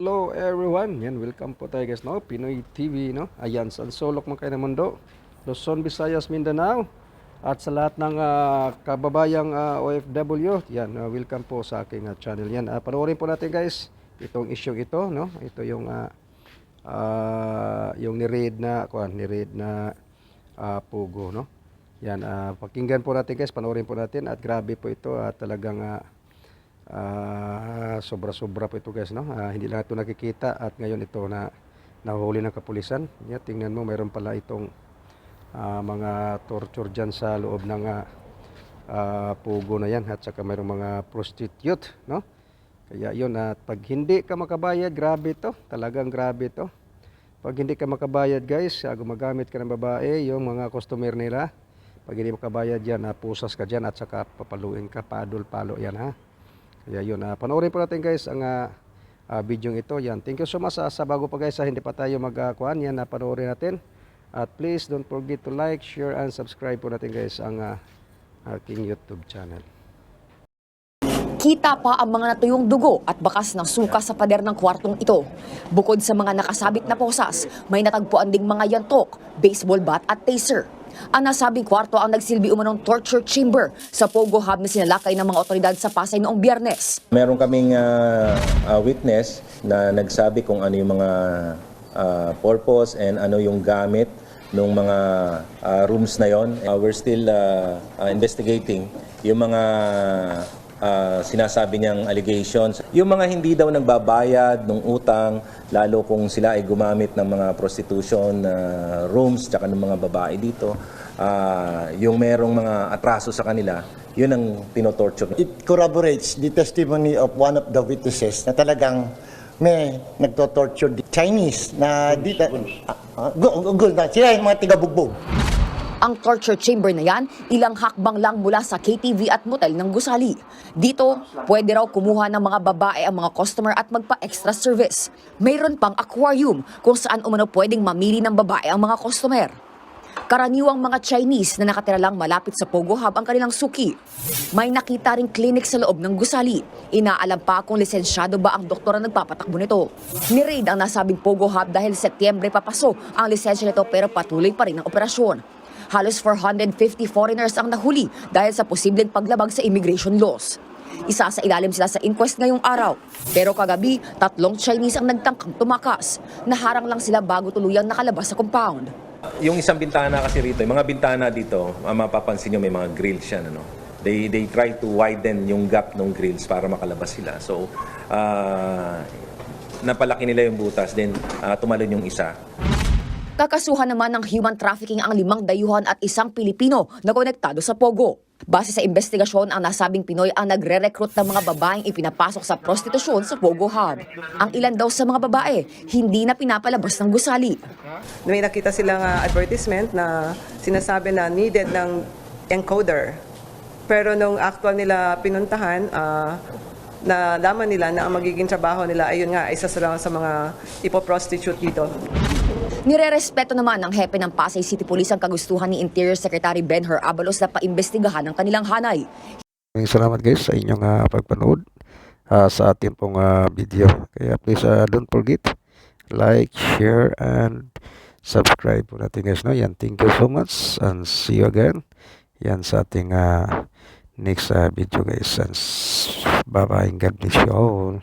Hello everyone, yan, welcome po tayo guys, no? Pinoy TV, no? Ayan, sa sulok man kayo ng mundo, Luzon, Visayas, Mindanao, at sa lahat ng kababayang OFW, yan, welcome po sa aking channel. Yan, panoorin po natin guys, itong issue ito, no? Ito yung ni-raid na pugo, no? Yan, pakinggan po natin guys, panoorin po natin, at grabe po ito, at talagang sobra-sobra po ito guys, no? Hindi lang ito nakikita at ngayon ito na nahuli ng kapulisan. Tingnan mo, mayroon pala itong mga torture dyan sa loob ng pugo na yan, at saka mayroong mga prostitute, no? Kaya yun, at pag hindi ka makabayad, grabe ito, talagang grabe ito. Pag hindi ka makabayad guys, gumagamit ka ng babae, yung mga customer nila, pag hindi makabayad yan, pusas ka dyan, at saka papaluin ka, padol-palo yan, ha. Kaya yun, panoorin po natin guys ang video ito. Yan, thank you so much sa bago pa guys, hindi pa tayo magkuhan. Yan, panoorin natin. At please don't forget to like, share, and subscribe po natin guys ang aking YouTube channel. Kita pa ang mga natuyong dugo at bakas ng suka sa pader ng kwartong ito. Bukod sa mga nakasabit na posas, may natagpuan ding mga yantok, baseball bat at taser. Ang nasabing kwarto ang nagsilbi umanong torture chamber sa Pogo Hub na sinalakay ng mga otoridad sa Pasay noong Biyernes. Meron kaming witness na nagsabi kung ano yung mga purpose and ano yung gamit ng mga rooms na yon. We're still investigating yung mga sinasabi niyang allegations. Yung mga hindi daw nagbabayad ng utang, lalo kung sila ay gumamit ng mga prostitution rooms tsaka ng mga babae dito, yung merong mga atraso sa kanila, yun ang tinotorture. It corroborates the testimony of one of the witnesses na talagang may nagtotorture the Chinese na dito. Sila yung mga tigabugbog. Ang torture chamber na yan, ilang hakbang lang mula sa KTV at motel ng gusali. Dito, pwede raw kumuha ng mga babae ang mga customer at magpa-extra service. Mayroon pang aquarium kung saan umano pwedeng mamili ng babae ang mga customer. Karaniwang mga Chinese na nakatira lang malapit sa Pogo Hub ang kanilang suki. May nakita ring clinic sa loob ng gusali. Inaalam pa kung lisensyado ba ang doktor na nagpapatakbo nito. Ni-raid ang nasabing Pogo Hub dahil Setyembre papaso ang lisensya nito pero patuloy pa rin ang operasyon. Halos 450 foreigners ang nahuli dahil sa posibleng paglabag sa immigration laws. Isa sa ilalim sila sa inquest ngayong araw. Pero kagabi, 3 Chinese ang nagtangkang tumakas. Naharang lang sila bago tuluyang nakalabas sa compound. Yung isang bintana kasi rito, yung mga bintana dito, mapapansin nyo may mga grills yan. Ano? They try to widen yung gap ng grills para makalabas sila. So, napalaki nila yung butas, then tumalon yung isa. Kakasuhan naman ng human trafficking ang 5 dayuhan at 1 Pilipino na konektado sa Pogo. Base sa investigasyon, ang nasabing Pinoy ang nagre-recruit ng mga babaeng ipinapasok sa prostitusyon sa Pogo Hub. Ang ilan daw sa mga babae, hindi na pinapalabas ng gusali. May nakita silang advertisement na sinasabi na needed ng encoder. Pero nung actual nila pinuntahan, nalaman nila na ang magiging trabaho nila ayun nga, isa sa mga ipoprostitute dito. Nirerespeto naman ng hepe ng Pasay City Police ang kagustuhan ni Interior Secretary Benher Abalos na paimbestigahan ang kanilang hanay. Salamat guys sa inyong pagpanood sa ating pong video. Kaya please don't forget, like, share, and subscribe po natin guys. No? Yan, thank you so much and see you again. Yan sa ating next video guys. And bye-bye and God bless you all.